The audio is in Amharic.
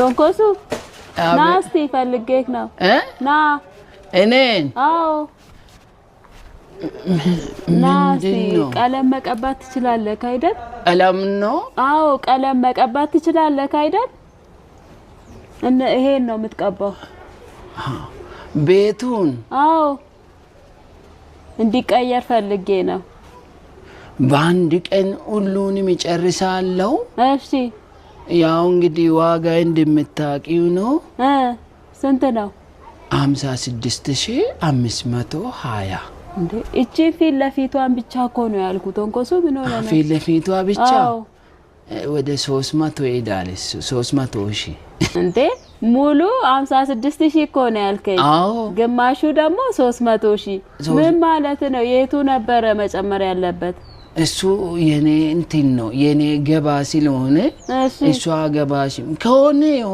ቶንኮሱ ናስቲ ፈልጌክ ነው ና እኔን አዎ ናስቲ ቀለም መቀባት ትችላለህ አይደል ቀለም ነው አዎ ቀለም መቀባት ትችላለህ አይደል እና ይሄን ነው የምትቀባው ቤቱን አዎ እንዲቀየር ፈልጌ ነው በአንድ ቀን ሁሉንም ይጨርሳለሁ እሺ ያው እንግዲህ ዋጋ እንደምታቂው ነው ስንት ነው 56520 እንዴ እቺ ፊት ለፊቷን ብቻ እኮ ነው ያልኩት እንኮሱ ምን ሆነ ነው ፊት ለፊቷ ብቻ ወደ 300 ይዳል 300 እንዴ ሙሉ 56000 እኮ ነው ያልከኝ ግማሹ ደግሞ 300000 ምን ማለት ነው የቱ ነበር መጨመር ያለበት እሱ የኔ እንትን ነው የኔ ገባ ስለሆነ እሷ ገባሽ ከሆነ